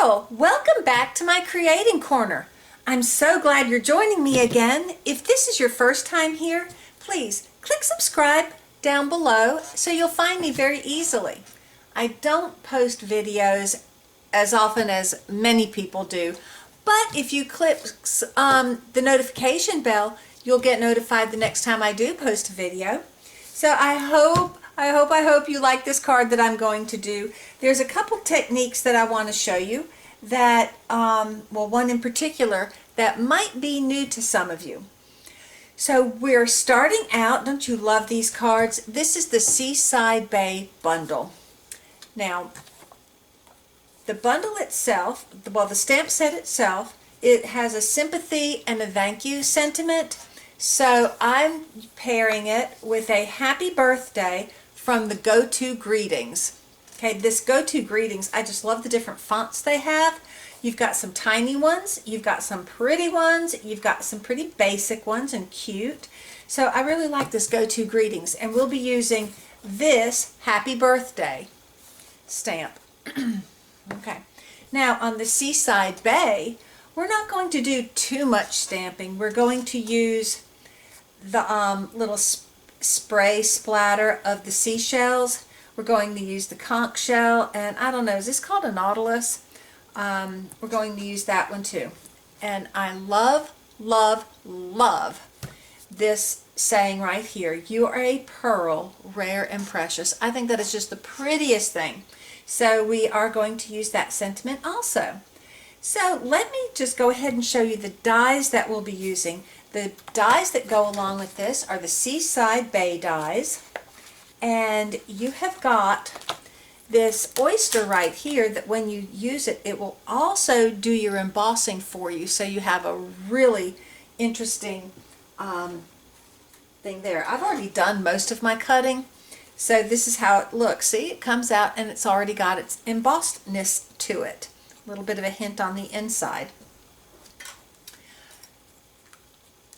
Carole. Welcome back to my Creating Corner. I'm so glad you're joining me again. If this is your first time here, please click subscribe down below so you'll find me very easily. I don't post videos as often as many people do, but if you click the notification bell, you'll get notified the next time I do post a video. So I hope you like this card that I'm going to do. There's a couple techniques that I want to show you that, well, one in particular that might be new to some of you. So we're starting out, don't you love these cards? This is the Seaside Bay Bundle. Now, the bundle itself, well, the stamp set itself, it has a sympathy and a thank you sentiment. So I'm pairing it with a happy birthday from the Go-To Greetings. Okay, this Go-To Greetings, I just love the different fonts they have. You've got some tiny ones, you've got some pretty ones, you've got some pretty basic ones and cute. So I really like this Go-To Greetings, and we'll be using this happy birthday stamp. Okay, now on the Seaside Bay, we're not going to do too much stamping. We're going to use the little spray splatter of the seashells. We're going to use the conch shell, and I don't know, is this called a nautilus? We're going to use that one too. And I love, love, love this saying right here, you are a pearl, rare and precious. I think that is just the prettiest thing. So we are going to use that sentiment also. So let me just go ahead and show you the dies that we'll be using. The dies that go along with this are the Seaside Bay dies, and you have got this oyster right here that when you use it, it will also do your embossing for you, so you have a really interesting thing there. I've already done most of my cutting, so this is how it looks. See, it comes out and it's already got its embossedness to it. A little bit of a hint on the inside.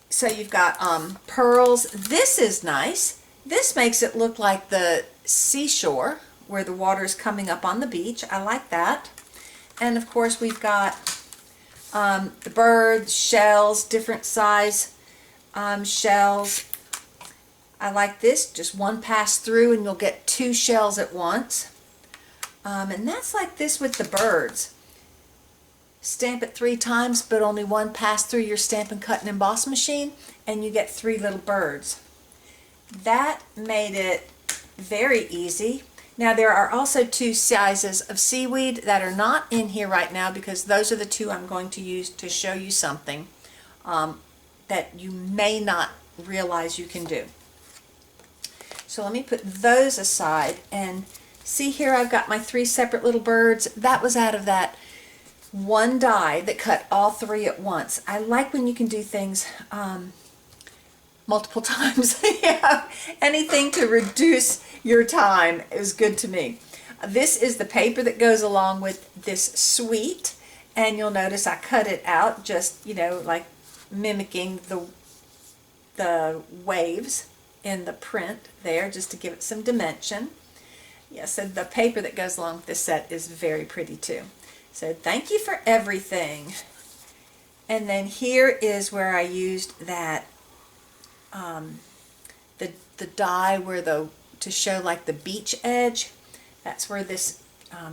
So you've got pearls. This is nice. This makes it look like the seashore where the water is coming up on the beach. I like that. And of course we've got the birds, shells, different size shells. I like this, just one pass through and you'll get two shells at once. And that's like this with the birds. Stamp it 3 times, but only one pass through your Stampin' Cut and Emboss machine, and you get 3 little birds. That made it very easy. Now there are also 2 sizes of seaweed that are not in here right now because those are the 2 I'm going to use to show you something that you may not realize you can do. So let me put those aside, and see here I've got my 3 separate little birds. That was out of that one die that cut all 3 at once. I like when you can do things multiple times. Yeah, anything to reduce your time is good to me. This is the paper that goes along with this suite, and you'll notice I cut it out just, you know, like mimicking the waves in the print there, just to give it some dimension. Yeah, so the paper that goes along with this set is very pretty too. So thank you for everything. And then here is where I used that the die where to show like the beach edge. That's where this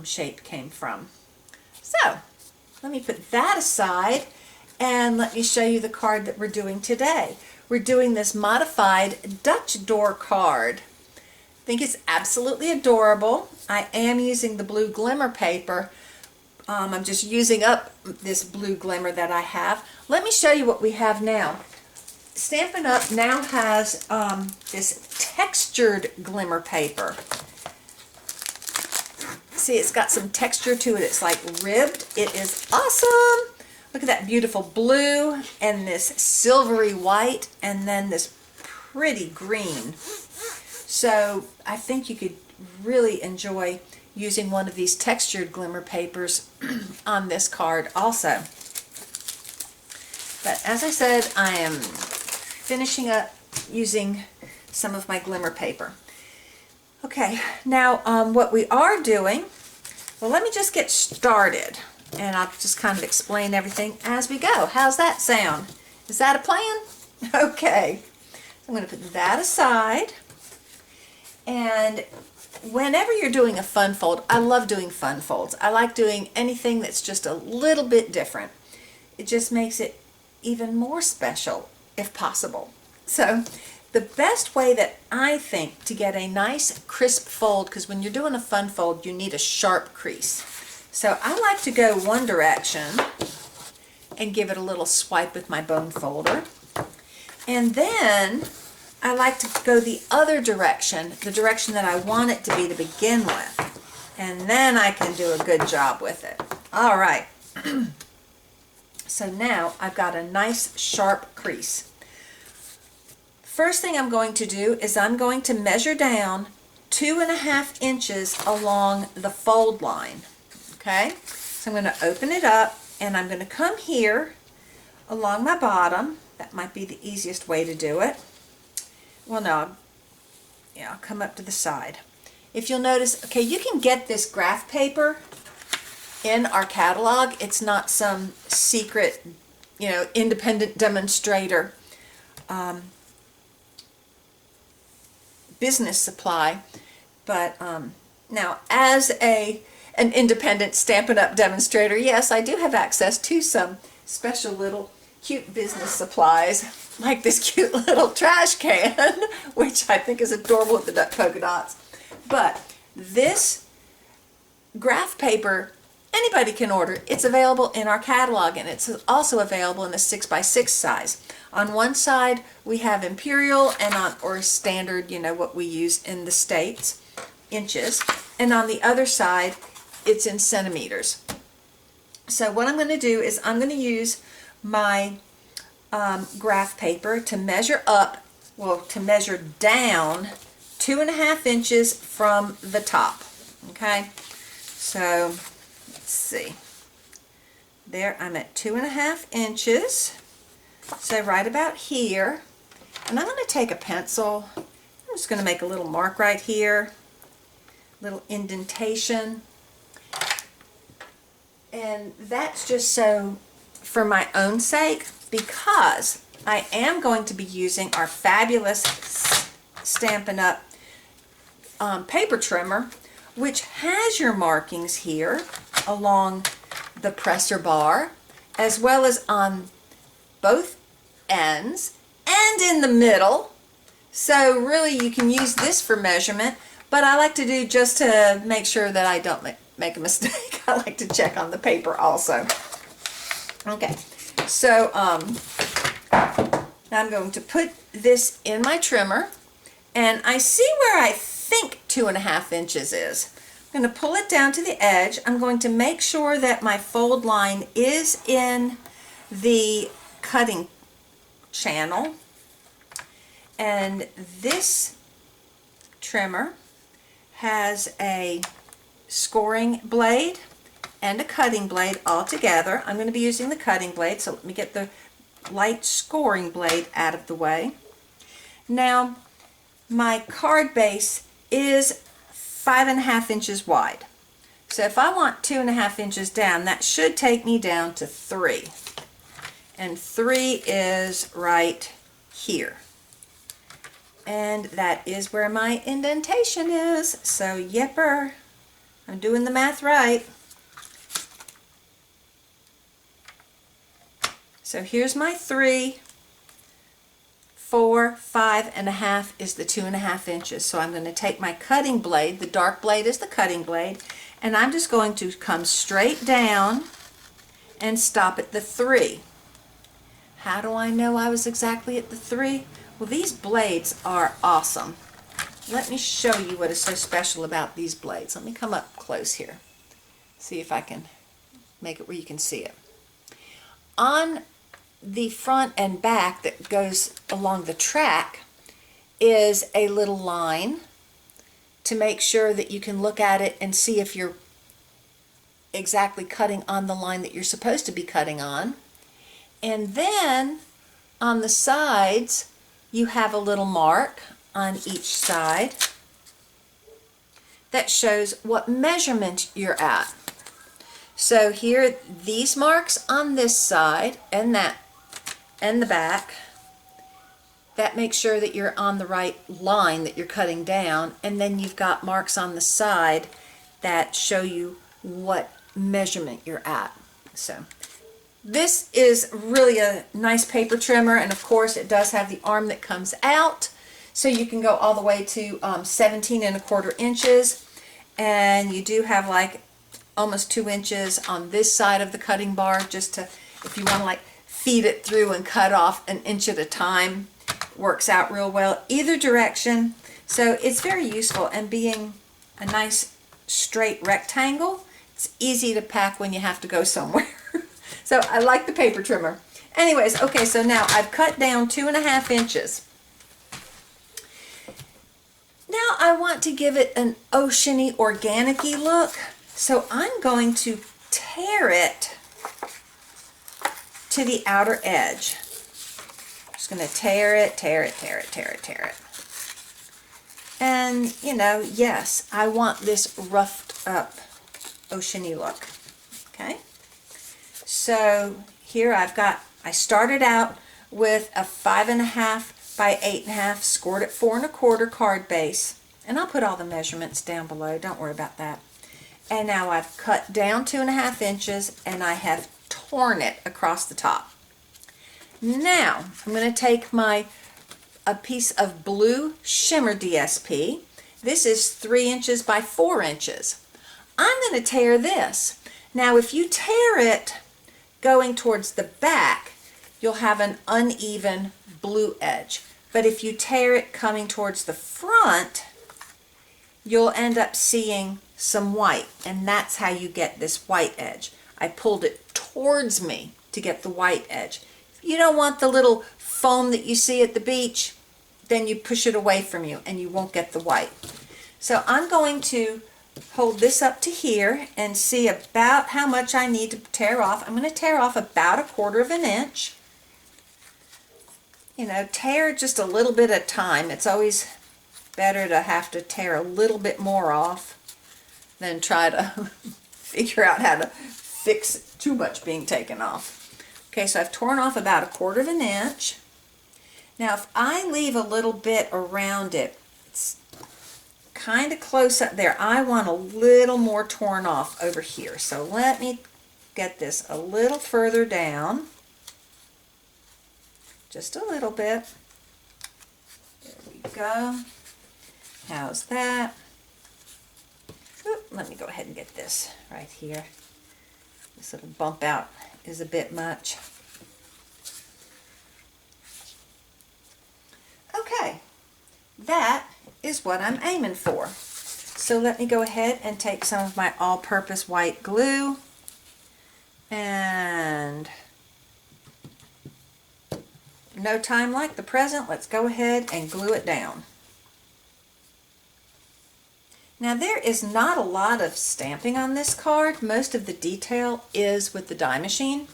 shape came from. So let me put that aside and let me show you the card that we're doing today. We're doing this modified Dutch Door card. I think it's absolutely adorable. I am using the blue glimmer paper. I'm just using up this blue glimmer that I have. Let me show you what we have now. Stampin' Up! Now has this textured glimmer paper. See, it's got some texture to it. It's like ribbed. It is awesome. Look at that beautiful blue and this silvery white and then this pretty green. So I think you could really enjoy using one of these textured glimmer papers on this card also. But as I said, I am finishing up using some of my glimmer paper. Okay, now what we are doing, well, let me just get started. and I'll just kind of explain everything as we go. How's that sound? Is that a plan? Okay. I'm going to put that aside. And whenever you're doing a fun fold, I love doing fun folds. I like doing anything that's just a little bit different. It just makes it even more special if possible. So the best way that I think to get a nice crisp fold, because when you're doing a fun fold you need a sharp crease. So I like to go one direction and give it a little swipe with my bone folder. And then I like to go the other direction, the direction that I want it to be to begin with. And then I can do a good job with it. All right. So now I've got a nice sharp crease. First thing I'm going to do is I'm going to measure down 2.5 inches along the fold line. Okay? So I'm going to open it up and I'm going to come here along my bottom. That might be the easiest way to do it. Well, no, yeah, I'll come up to the side. If you'll notice, okay, you can get this graph paper in our catalog. It's not some secret, independent demonstrator business supply. But now, as an independent Stampin' Up! Demonstrator, yes, I do have access to some special little cute business supplies, like this cute little trash can, which I think is adorable with the duck polka dots. But this graph paper, anybody can order. It's available in our catalog, and it's also available in the 6x6 size. On one side we have imperial or standard, what we use in the States, inches, and on the other side it's in centimeters. So what I'm going to do is I'm going to use my graph paper to measure to measure down 2.5 inches from the top. Okay, so let's see. There, I'm at 2.5 inches. So right about here, and I'm going to take a pencil. I'm just going to make a little mark right here, little indentation, and that's just so for my own sake, because I am going to be using our fabulous Stampin' Up! Paper trimmer, which has your markings here along the presser bar, as well as on both ends and in the middle. So really you can use this for measurement, but I like to do, just to make sure that I don't make a mistake, I like to check on the paper also. Okay, so now I'm going to put this in my trimmer, and I see where I think 2.5 inches is. I'm going to pull it down to the edge. I'm going to make sure that my fold line is in the cutting channel, and this trimmer has a scoring blade and a cutting blade all together. I'm going to be using the cutting blade, so let me get the light scoring blade out of the way. Now my card base is 5.5 inches wide, so if I want 2.5 inches down, that should take me down to 3, and 3 is right here, and that is where my indentation is. So yipper, I'm doing the math right. So here's my 3, 4, 5.5 is the 2.5 inches. So I'm going to take my cutting blade, the dark blade is the cutting blade, and I'm just going to come straight down and stop at the 3. How do I know I was exactly at the 3? Well, these blades are awesome. Let me show you what is so special about these blades. Let me come up close here. See if I can make it where you can see it. On the front and back that goes along the track is a little line to make sure that you can look at it and see if you're exactly cutting on the line that you're supposed to be cutting on. And then on the sides you have a little mark on each side that shows what measurement you're at. So here, these marks on this side and that and the back, that makes sure that you're on the right line that you're cutting down, and then you've got marks on the side that show you what measurement you're at. So this is really a nice paper trimmer, and of course it does have the arm that comes out, so you can go all the way to 17¼ inches, and you do have like almost 2 inches on this side of the cutting bar, just to, if you want to like feed it through and cut off an inch at a time. Works out real well either direction, so it's very useful, and being a nice straight rectangle, it's easy to pack when you have to go somewhere. So I like the paper trimmer. Anyways, okay, so now I've cut down 2½ inches. Now I want to give it an oceany, organic-y look, so I'm going to tear it to the outer edge. Just going to tear it. And, you know, yes, I want this roughed up oceany look. Okay? So here I started out with a 5½ by 8½ scored at 4¼ card base. And I'll put all the measurements down below. Don't worry about that. And now I've cut down 2½ inches, and I have torn it across the top. Now I'm going to take a piece of blue Shimmer DSP. This is 3 inches by 4 inches. I'm going to tear this. Now if you tear it going towards the back, you'll have an uneven blue edge. But if you tear it coming towards the front, you'll end up seeing some white, and that's how you get this white edge. I pulled it towards me to get the white edge. If you don't want the little foam that you see at the beach, then you push it away from you and you won't get the white. So I'm going to hold this up to here and see about how much I need to tear off. I'm going to tear off about 1/4 inch. You know, tear just a little bit at a time. It's always better to have to tear a little bit more off than try to figure out how to fix too much being taken off. Okay, so I've torn off about 1/4 inch. Now if I leave a little bit around it, it's kind of close up there. I want a little more torn off over here. So let me get this a little further down. Just a little bit. There we go. How's that? Oop, let me go ahead and get this right here. This little bump out is a bit much. Okay, that is what I'm aiming for. So let me go ahead and take some of my all-purpose white glue, and no time like the present, let's go ahead and glue it down. Now there is not a lot of stamping on this card. Most of the detail is with the die machine,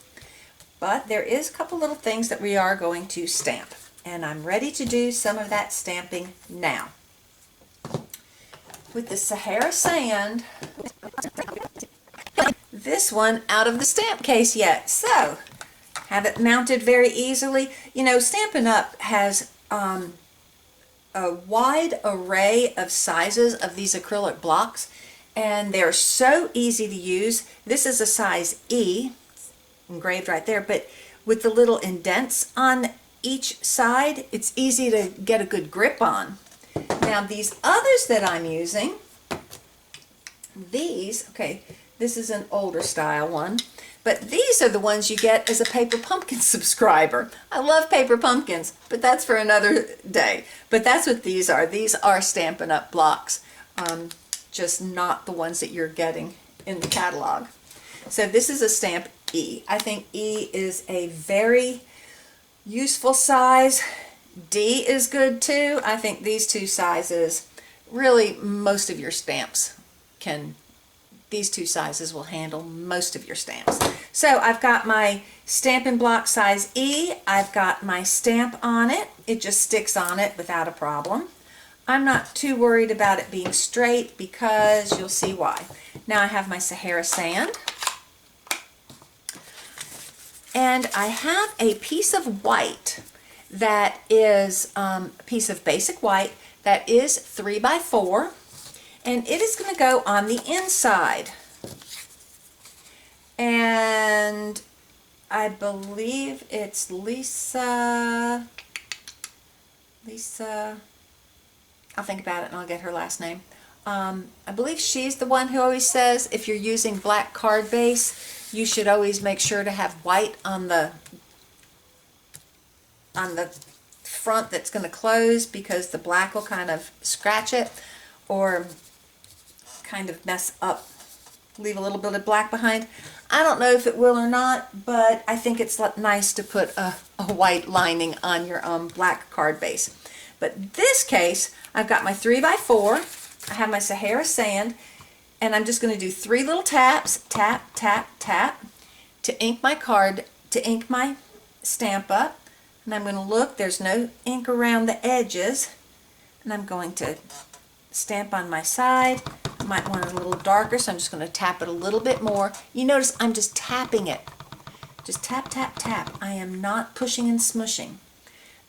but there is a couple little things that we are going to stamp, and I'm ready to do some of that stamping now. With the Sahara Sand, this one out of the stamp case yet, so have it mounted very easily. You know, Stampin' Up! Has a wide array of sizes of these acrylic blocks, and they're so easy to use. This is a size E, engraved right there, but with the little indents on each side, it's easy to get a good grip on. Now these others that I'm using, these, okay, this is an older style one, but these are the ones you get as a Paper Pumpkin subscriber. I love Paper Pumpkins, but that's for another day. But that's what these are. These are Stampin' Up! Blocks, just not the ones that you're getting in the catalog. So this is a stamp E. I think E is a very useful size. D is good too. I think these two sizes, really most of your stamps can, these two sizes will handle most of your stamps. So I've got my Stampin' Block size E. I've got my stamp on it. It just sticks on it without a problem. I'm not too worried about it being straight because you'll see why. Now I have my Sahara Sand. And I have a piece of white that is a piece of basic white that is 3 by 4, and it is going to go on the inside. And I believe it's Lisa, I'll think about it and I'll get her last name. I believe she's the one who always says if you're using black card base, you should always make sure to have white on the front that's going to close, because the black will kind of scratch it or kind of mess up, leave a little bit of black behind. I don't know if it will or not, but I think it's nice to put a white lining on your black card base. But this case, I've got my 3 by 4, I have my Sahara sand, and I'm just going to do 3 little taps, tap, tap, tap, to ink my card, to ink my stamp up. And I'm going to look, there's no ink around the edges, and I'm going to stamp on my side. I might want it a little darker, so I'm just going to tap it a little bit more. You notice I'm just tapping it. Just tap, tap, tap. I am not pushing and smushing.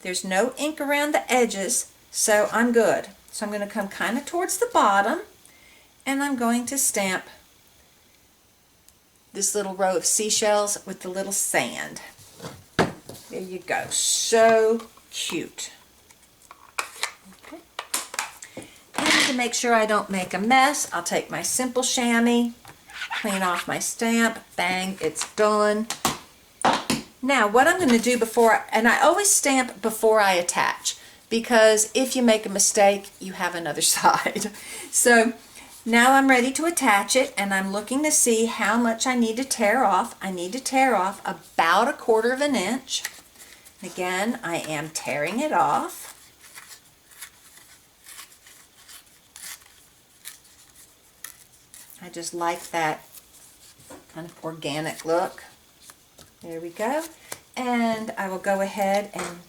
There's no ink around the edges, so I'm good. So I'm going to come kind of towards the bottom, and I'm going to stamp this little row of seashells with the little sand. There you go. So cute. Okay. And to make sure I don't make a mess, I'll take my simple chamois, clean off my stamp, bang, it's done. Now what I'm going to do before, and I always stamp before I attach, because if you make a mistake, you have another side. So now I'm ready to attach it, and I'm looking to see how much I need to tear off. I need to tear off about 1/4 of an inch. Again, I am tearing it off. I just like that kind of organic look. There we go. And I will go ahead and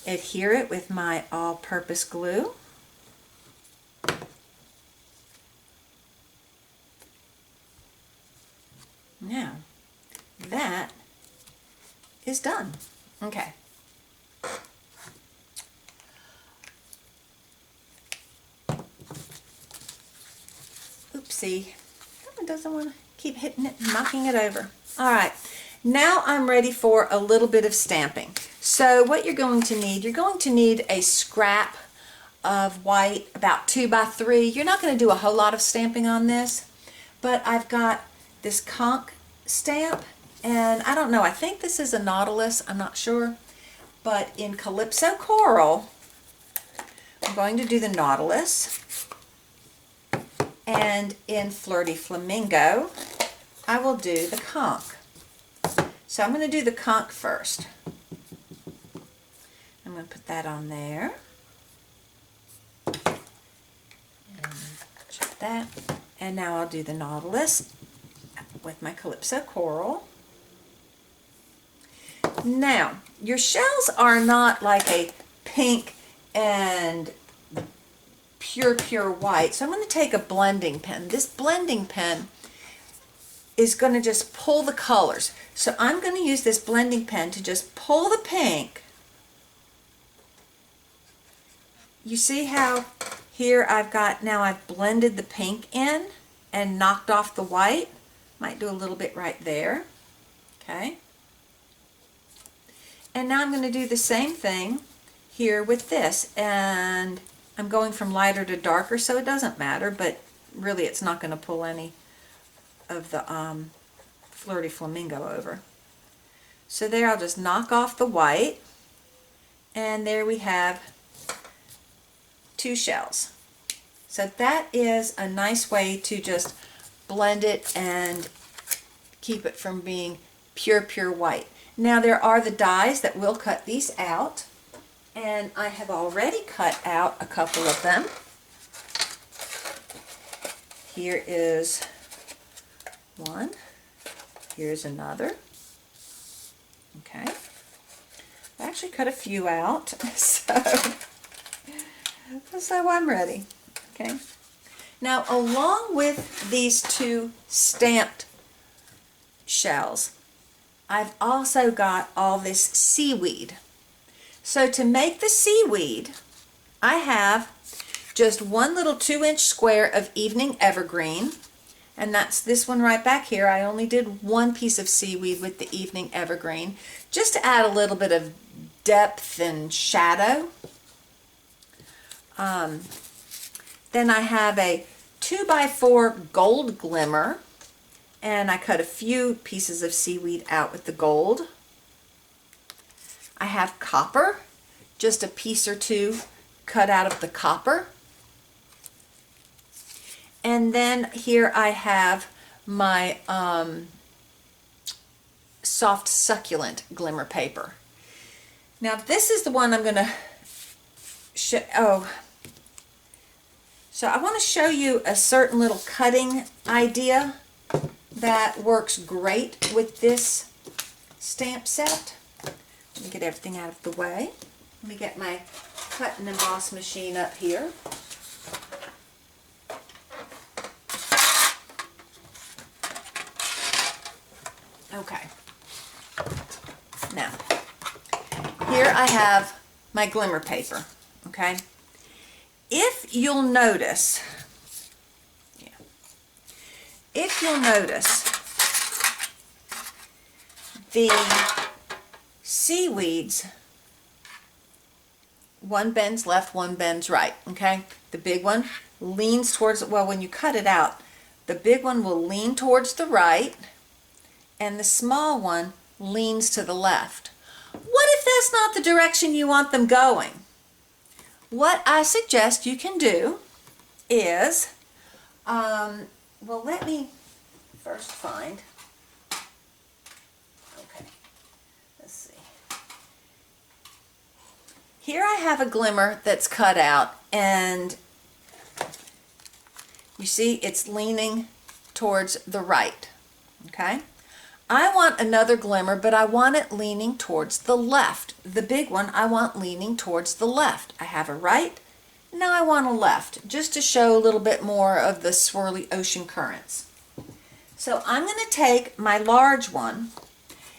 adhere it with my all-purpose glue. Now, that is done. Okay. Oopsie. Someone doesn't want to keep hitting it and knocking it over. All right. Now I'm ready for a little bit of stamping. So what you're going to need a scrap of white, about 2 by 3. You're not going to do a whole lot of stamping on this, but I've got this conch stamp, and I don't know, I think this is a Nautilus, I'm not sure, but in Calypso Coral, I'm going to do the Nautilus, and in Flirty Flamingo, I will do the conch. So I'm going to do the conch first. I'm going to put that on there. And check that. And now I'll do the Nautilus with my Calypso Coral. Now, your shells are not like a pink and pure white. So I'm going to take a blending pen. This blending pen is going to just pull the colors. So I'm going to use this blending pen to just pull the pink. You see how here I've blended the pink in and knocked off the white? Might do a little bit right there. Okay. And now I'm going to do the same thing here with this, and I'm going from lighter to darker, so it doesn't matter, but really it's not going to pull any of the Flirty Flamingo over. So there, I'll just knock off the white, and there we have 2 shells. So that is a nice way to just blend it and keep it from being pure white. Now there are the dies that will cut these out, and I have already cut out a couple of them. Here is one, here's another. Okay, I actually cut a few out, so I'm ready. Okay, now along with these 2 stamped shells, I've also got all this seaweed. So to make the seaweed, I have just one little 2-inch square of Evening Evergreen, and that's this one right back here. I only did one piece of seaweed with the Evening Evergreen, just to add a little bit of depth and shadow. Then I have a 2x4 gold glimmer, and I cut a few pieces of seaweed out with the gold. I have copper, just a piece or two cut out of the copper. And then here I have my soft succulent glimmer paper. Now this is the one I'm going to show. So I want to show you a certain little cutting idea that works great with this stamp set. Let me get everything out of the way. Let me get my cut and emboss machine up here. Okay. Now, here I have my glimmer paper, okay? If you'll notice, the seaweeds, one bends left, one bends right, okay? The big one leans towards, well, when you cut it out, the big one will lean towards the right, and the small one leans to the left. What if that's not the direction you want them going? What I suggest you can do is, well, let me first find, okay, let's see. Here I have a glimmer that's cut out, and you see it's leaning towards the right, okay? I want another glimmer, but I want it leaning towards the left. The big one I want leaning towards the left. I have a right, now I want a left, just to show a little bit more of the swirly ocean currents. So I'm going to take my large one,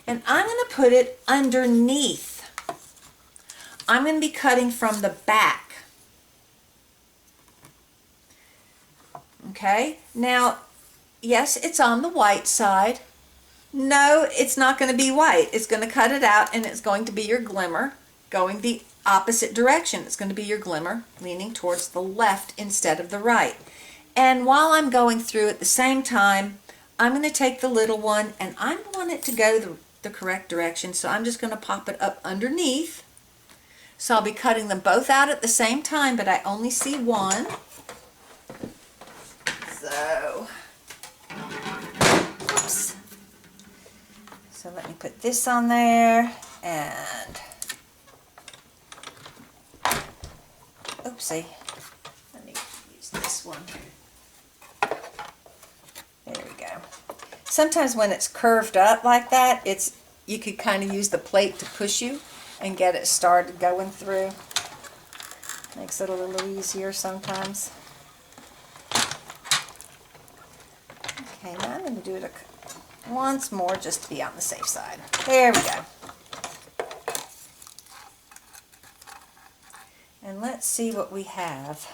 and I'm going to put it underneath. I'm going to be cutting from the back. Okay, now, yes, it's on the white side. No, it's not going to be white. It's going to cut it out, and it's going to be your glimmer going the opposite direction. It's going to be your glimmer leaning towards the left instead of the right. And while I'm going through at the same time, I'm going to take the little one, and I want it to go the correct direction, so I'm just going to pop it up underneath. So I'll be cutting them both out at the same time, but I only see one. So, oops. So let me put this on there, and oopsie, let me use this one. There we go. Sometimes when it's curved up like that, you could kind of use the plate to push you and get it started going through. Makes it a little easier sometimes. Okay, now I'm going to do it once more just to be on the safe side. There we go. And let's see what we have.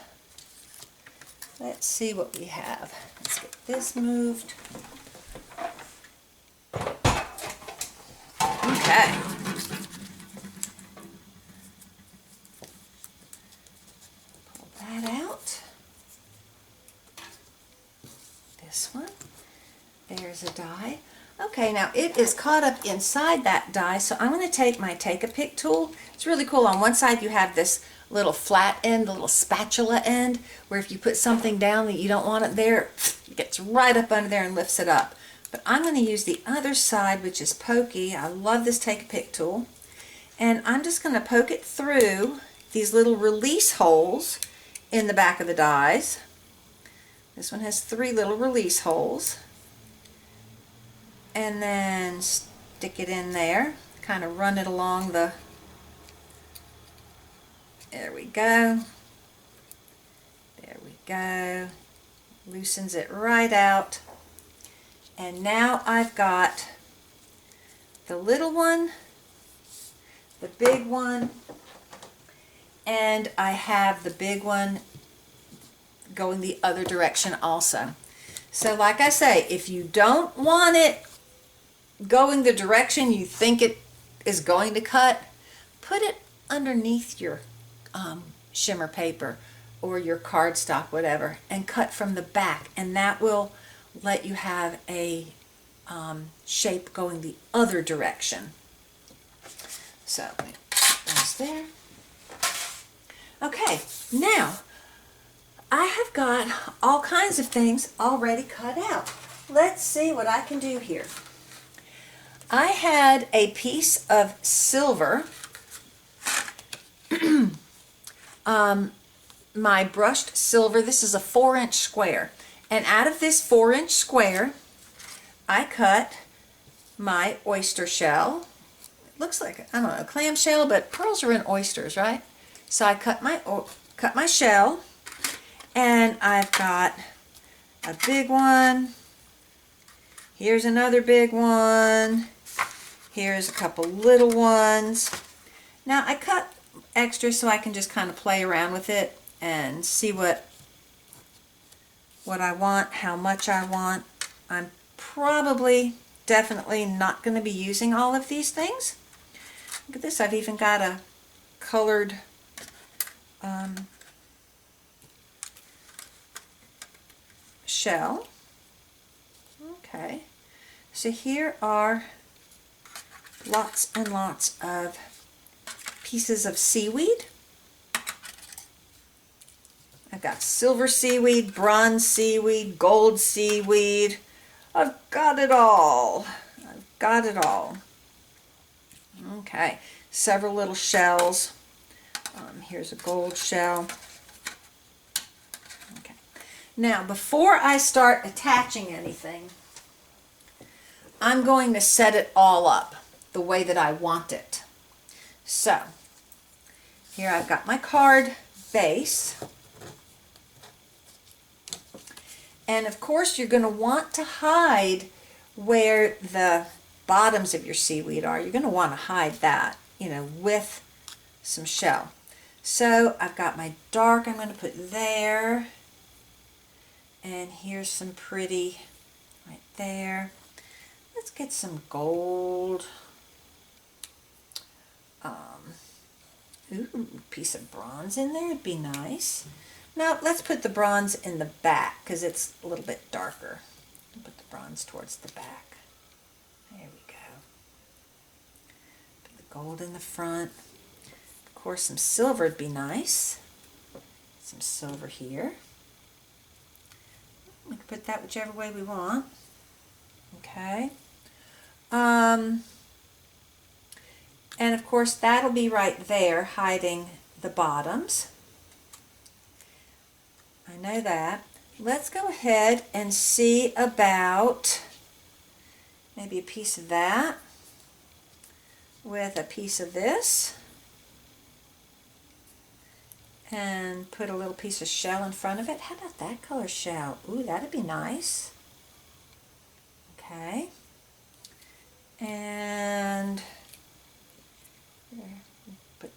Let's see what we have. Let's get this moved. Okay. Pull that out. This one. There's a die. Okay, now it is caught up inside that die, so I'm going to take my Take-A-Pick tool. It's really cool. On one side you have this little flat end, the little spatula end, where if you put something down that you don't want it there, it gets right up under there and lifts it up. But I'm going to use the other side, which is pokey. I love this Take-A-Pick tool. And I'm just going to poke it through these little release holes in the back of the dies. This one has 3 little release holes. And then stick it in there, kind of run it along the, there we go, there we go, loosens it right out. And now I've got the little one, the big one, and I have the big one going the other direction also. So like I say, if you don't want it going the direction you think it is going to cut, put it underneath your shimmer paper or your cardstock, whatever, and cut from the back, and that will let you have a shape going the other direction. So that's there. Okay, now I have got all kinds of things already cut out. Let's see what I can do here. I had a piece of silver, my brushed silver. This is a 4-inch square, and out of this 4-inch square I cut my oyster shell. It looks like, I don't know, clam shell, but pearls are in oysters, right? So I cut my shell, and I've got a big one. Here's another big one. Here's a couple little ones. Now I cut extra so I can just kind of play around with it and see what I want, how much I want. I'm probably definitely not going to be using all of these things. Look at this, I've even got a colored shell. Okay, so here are lots and lots of pieces of seaweed. I've got silver seaweed, bronze seaweed, gold seaweed. I've got it all. I've got it all. Okay, several little shells. Here's a gold shell. Okay. Now, before I start attaching anything, I'm going to set it all up the way that I want it. So, here I've got my card base. And of course you're going to want to hide where the bottoms of your seaweed are. You're going to want to hide that, you know, with some shell. So I've got my dark I'm going to put there. And here's some pretty right there. Let's get some gold. Ooh, piece of bronze in there would be nice. Now let's put the bronze in the back because it's a little bit darker. Put the bronze towards the back. There we go. Put the gold in the front. Of course, some silver would be nice. Some silver here. We can put that whichever way we want. Okay. And of course that'll be right there hiding the bottoms. I know that. Let's go ahead and see about maybe a piece of that with a piece of this. And put a little piece of shell in front of it. How about that color shell? Ooh, that'd be nice. Okay. And put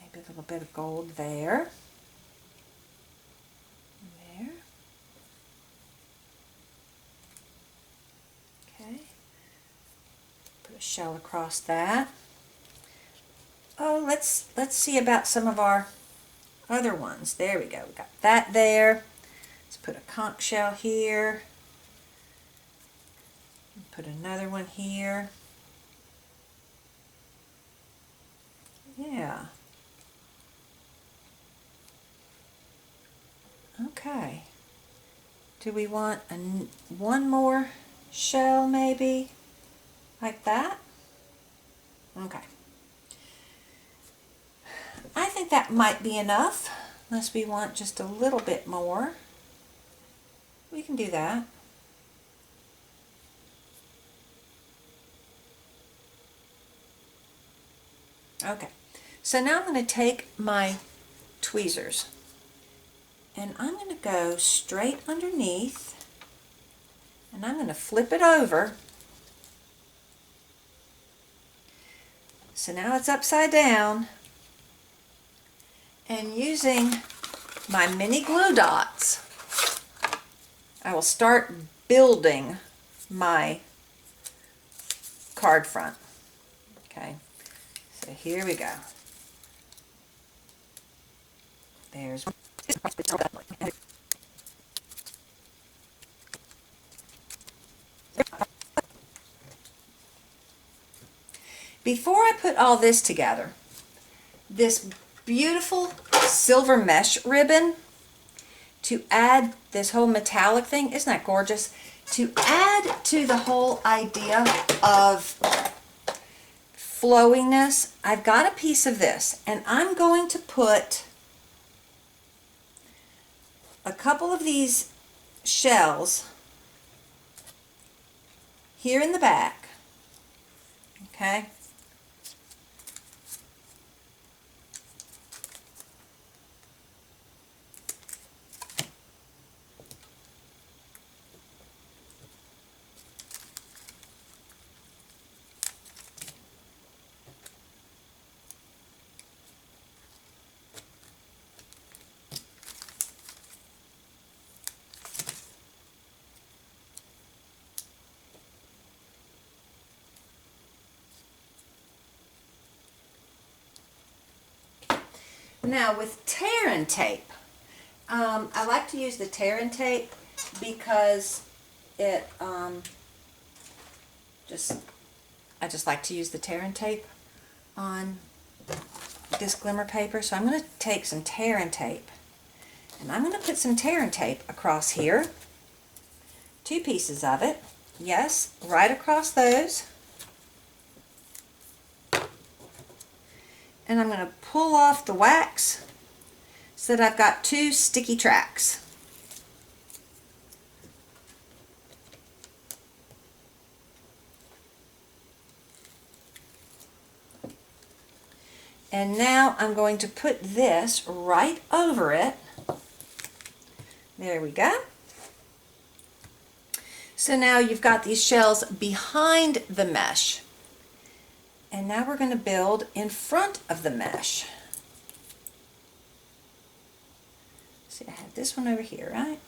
maybe a little bit of gold there. There. Okay. Put a shell across that. Oh, let's see about some of our other ones. There we go. We got that there. Let's put a conch shell here. Put another one here. Yeah. Okay. Do we want one more shell maybe? Like that? Okay. I think that might be enough, unless we want just a little bit more. We can do that. Okay, so now I'm going to take my tweezers and I'm going to go straight underneath and I'm going to flip it over So now it's upside down, and using my mini glue dots, I will start building my card front. Okay, so here we go. There's one. Before I put all this together, this beautiful silver mesh ribbon, to add this whole metallic thing, isn't that gorgeous? To add to the whole idea of flowiness, I've got a piece of this, and I'm going to put a couple of these shells here in the back, okay? Now with tear and tape, I like to use the tear and tape because it I just like to use the tear and tape on this glimmer paper. So I'm going to take some tear and tape, and I'm going to put some tear and tape across here, 2 pieces of it, yes, right across those. And I'm going to pull off the wax so that I've got 2 sticky tracks. And now I'm going to put this right over it. There we go. So now you've got these shells behind the mesh. And now we're going to build in front of the mesh. See, I have this one over here, right?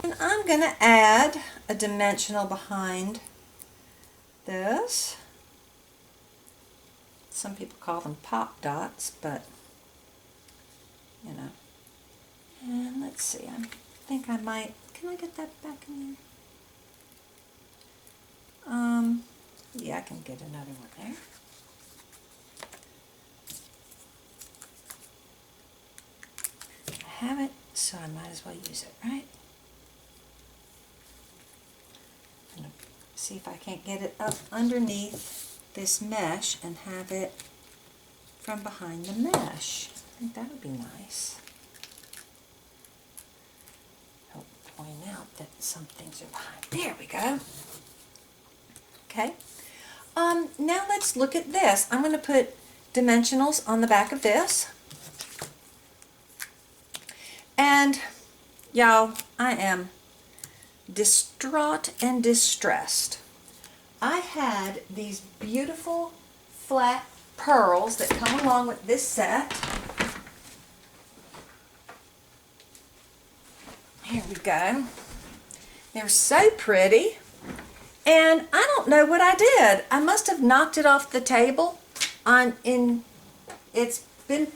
And I'm going to add a dimensional behind this. Some people call them pop dots, but you know. And let's see, I think I might, can I get that back in there? Yeah, I can get another one there. I have it, so I might as well use it, right? I'm going to see if I can't get it up underneath this mesh and have it from behind the mesh. I think that would be nice. Help point out that some things are behind. There we go. Okay. Now let's look at this. I'm going to put dimensionals on the back of this. And y'all, I am distraught and distressed. I had these beautiful flat pearls that come along with this set. Here we go. They're so pretty. And I don't know what I did. I must have knocked it off the table. It's been,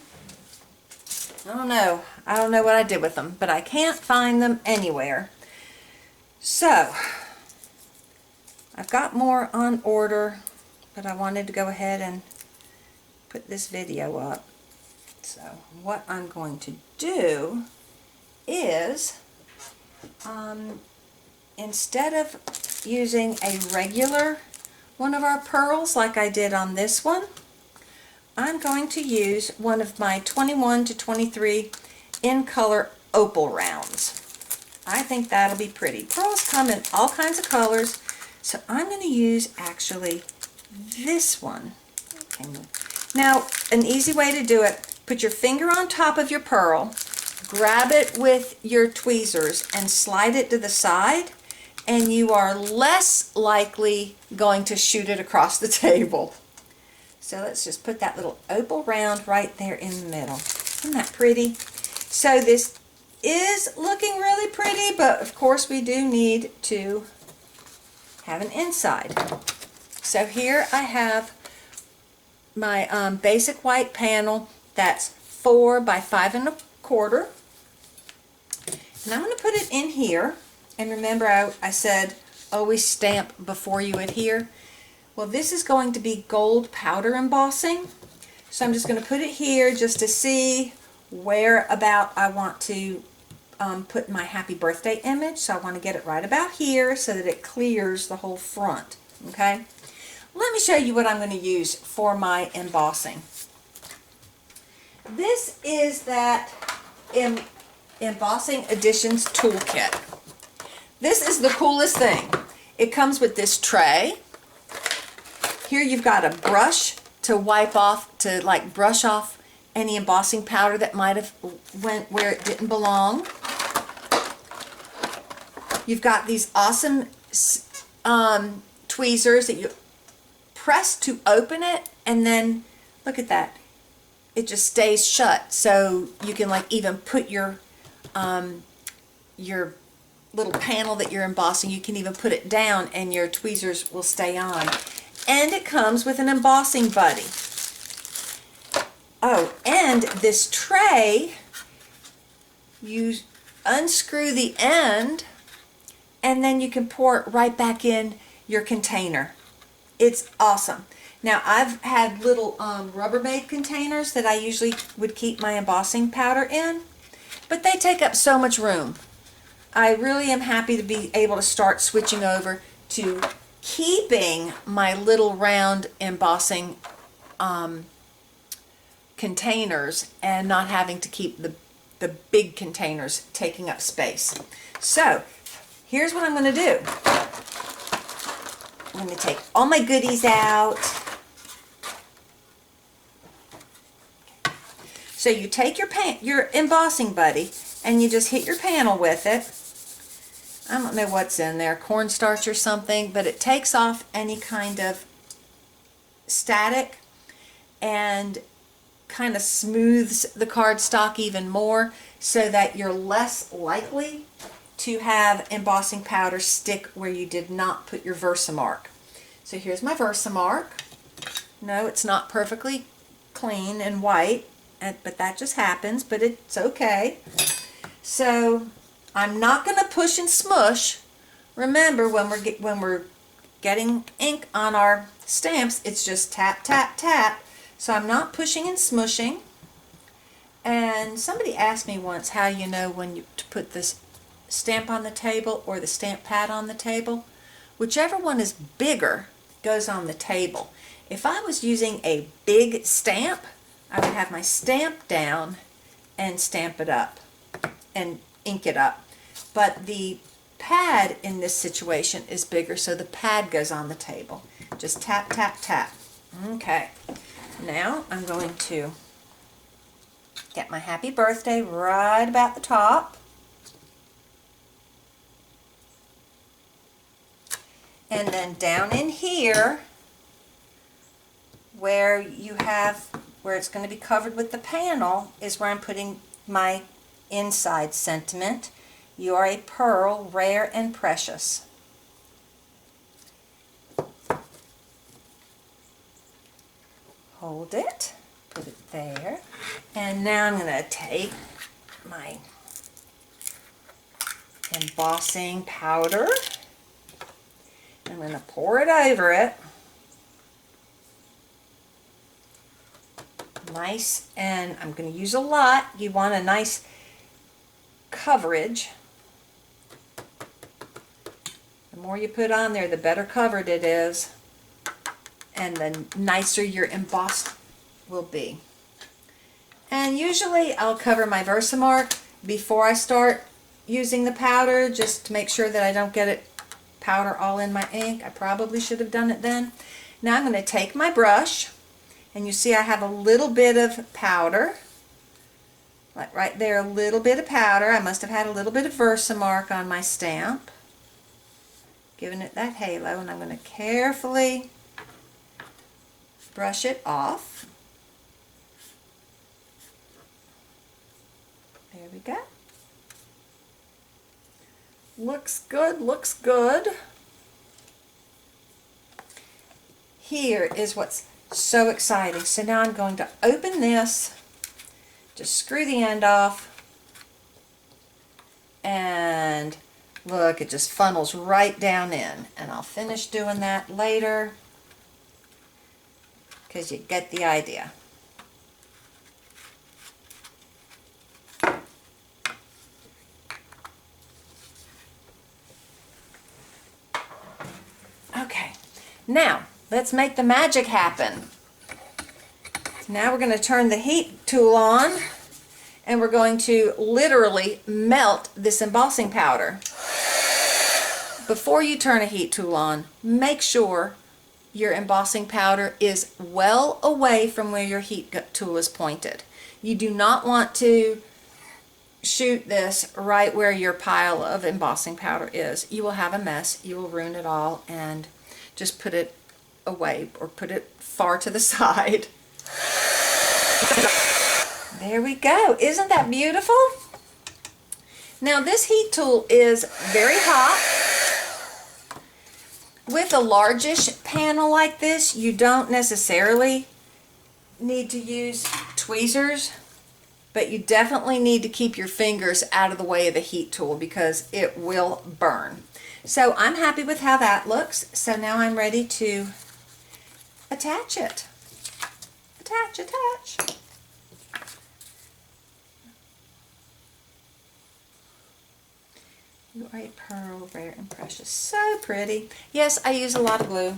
I don't know. I don't know what I did with them, but I can't find them anywhere. So, I've got more on order, but I wanted to go ahead and put this video up. So, what I'm going to do is, instead of using a regular one of our pearls like I did on this one, I'm going to use one of my 21 to 23 in color opal rounds. I think that'll be pretty. Pearls come in all kinds of colors, so I'm going to use actually this one. Okay. Now, an easy way to do it, put your finger on top of your pearl grab it with your tweezers and slide it to the side, and you are less likely going to shoot it across the table. So let's just put that little opal round right there in the middle. Isn't that pretty? So this is looking really pretty, but of course we do need to have an inside. So here I have my basic white panel that's 4 by 5 1/4. And I'm going to put it in here. And remember I said always stamp before you adhere. Well, this is going to be gold powder embossing. So I'm just going to put it here just to see where about I want to put my happy birthday image. So I want to get it right about here so that it clears the whole front. Okay? Let me show you what I'm going to use for my embossing. This is that Embossing Additions toolkit. This is the coolest thing. It comes with this tray. Here you've got a brush to wipe off, to like brush off any embossing powder that might have went where it didn't belong. You've got these awesome tweezers that you press to open it, and then look at that. It just stays shut, so you can like even put your little panel that you're embossing, you can even put it down and your tweezers will stay on. And it comes with an embossing buddy. Oh, and this tray, you unscrew the end and then you can pour it right back in your container. It's awesome. Now I've had little Rubbermaid containers that I usually would keep my embossing powder in, but they take up so much room. I really am happy to be able to start switching over to keeping my little round embossing containers and not having to keep the big containers taking up space. So here's what I'm going to do. I'm going to take all my goodies out. So you take your embossing buddy and you just hit your panel with it. I don't know what's in there, cornstarch or something, but it takes off any kind of static and kind of smooths the cardstock even more so that you're less likely to have embossing powder stick where you did not put your Versamark. So here's my Versamark. No, it's not perfectly clean and white, but that just happens, but it's okay. So I'm not going to push and smush. Remember, when we're getting ink on our stamps, it's just tap, tap, tap. So I'm not pushing and smushing. And somebody asked me once how you know when to put this stamp on the table or the stamp pad on the table. Whichever one is bigger goes on the table. If I was using a big stamp, I would have my stamp down and stamp it up and ink it up. But the pad in this situation is bigger, so the pad goes on the table. Just tap, tap, tap. Okay. Now I'm going to get my happy birthday right about the top. And then down in here, where it's going to be covered with the panel, is where I'm putting my inside sentiment. You are a pearl, rare and precious. Hold it, put it there, and now I'm going to take my embossing powder. I'm going to pour it over it. Nice, and I'm going to use a lot. You want a nice coverage. The more you put on there, the better covered it is, and the nicer your embossed will be. And usually I'll cover my Versamark before I start using the powder, just to make sure that I don't get it powder all in my ink. I probably should have done it then. Now I'm going to take my brush, and you see I have a little bit of powder, Like right there, a little bit of powder. I must have had a little bit of Versamark on my stamp, giving it that halo, and I'm going to carefully brush it off. There we go. Looks good, looks good. Here is what's so exciting. So now I'm going to open this, just screw the end off, and look, it just funnels right down in. And I'll finish doing that later, because you get the idea. Okay, now let's make the magic happen. Now we're going to turn the heat tool on, and we're going to literally melt this embossing powder. Before you turn a heat tool on, make sure your embossing powder is well away from where your heat tool is pointed. You do not want to shoot this right where your pile of embossing powder is. You will have a mess. You will ruin it all, and just put it away or put it far to the side. There we go. Isn't that beautiful? Now this heat tool is very hot. With a largish panel like this, you don't necessarily need to use tweezers, but you definitely need to keep your fingers out of the way of the heat tool because it will burn. So I'm happy with how that looks. So now I'm ready to attach it. Attach, attach. You are a pearl, rare and precious. So pretty. Yes, I use a lot of glue.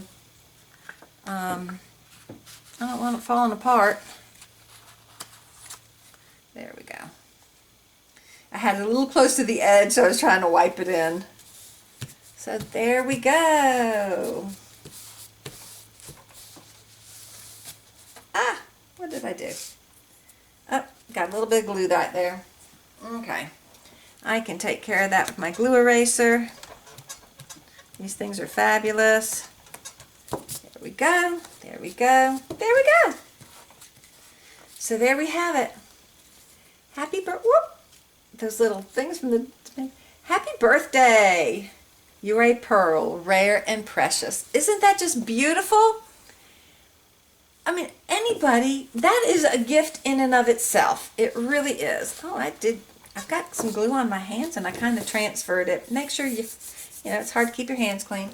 I don't want it falling apart. There we go. I had it a little close to the edge, so I was trying to wipe it in. So there we go. Ah, what did I do? Oh, got a little bit of glue right there. Okay. I can take care of that with my glue eraser. These things are fabulous. There we go. There we go. There we go. So there we have it. Happy birthday. Those little things from the... Happy birthday. You are a pearl, rare and precious. Isn't that just beautiful? I mean, anybody, that is a gift in and of itself. It really is. Oh, I've got some glue on my hands and I kind of transferred it. Make sure it's hard to keep your hands clean.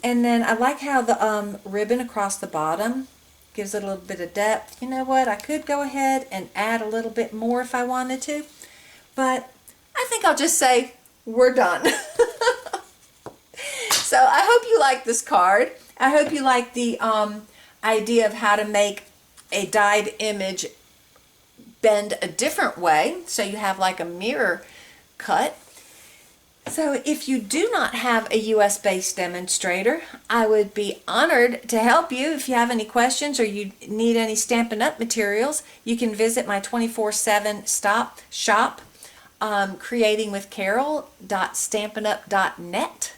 And then I like how the ribbon across the bottom gives it a little bit of depth. You know what? I could go ahead and add a little bit more if I wanted to, but I think I'll just say we're done. So I hope you like this card. I hope you like the idea of how to make a dyed image bend a different way, so you have like a mirror cut. So if you do not have a US based demonstrator, I would be honored to help you. If you have any questions or you need any Stampin' Up materials, you can visit my 24/7 shop, creatingwithcarole.stampinup.net,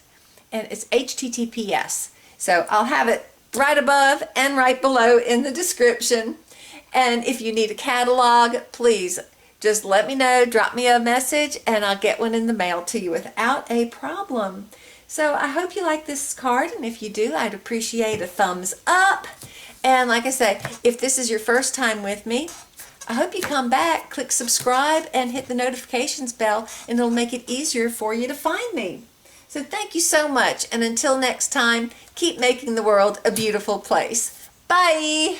and it's HTTPS. So I'll have it right above and right below in the description. And if you need a catalog, please just let me know, drop me a message, and I'll get one in the mail to you without a problem. So I hope you like this card, and if you do, I'd appreciate a thumbs up. And like I say, if this is your first time with me, I hope you come back, click subscribe, and hit the notifications bell, and it'll make it easier for you to find me. So thank you so much, and until next time, keep making the world a beautiful place. Bye!